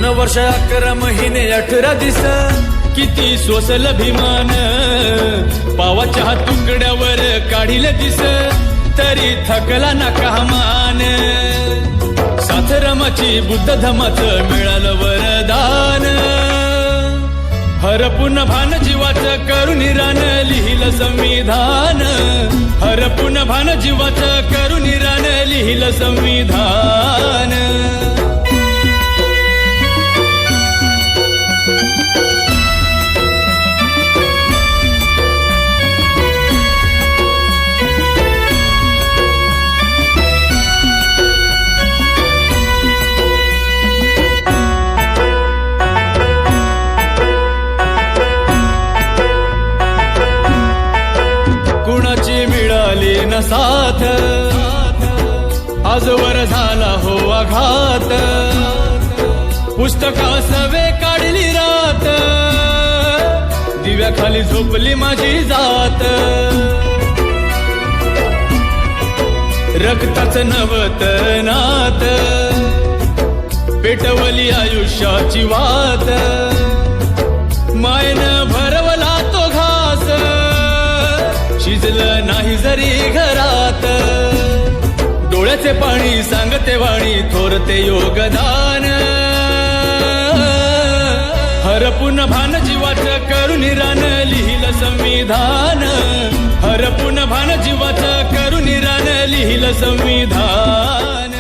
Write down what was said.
2 वर्ष 11 महिने 18 दिस किती सोसल भीमान पावाच्या तुकड्यावर काढील दिस तरी थकला ना कामान साथरमाची बुद्ध धमाचं मिळालं वरदान हरपून भान जीवाचं करून रान लिहिलं संविधान हरपून भान जीवाचं करून रान लिहिलं संविधान कुणाची मिळाली न साथ आजवर झाला हो आघात पुस्तका सवे काढली रात दिव्याखाली झोपली माझी जात रक्ताचं नवत नात पेटवली आयुष्याची वात मायनं भरवला तो घास शिजलं नाही जरी घरात डोळ्याचे पाणी सांगते वाणी थोरते योगदान हरपून भान जीवाचं करून रान लिहिलं संविधान हरपून भान जीवाचं करून रान लिहिलं संविधान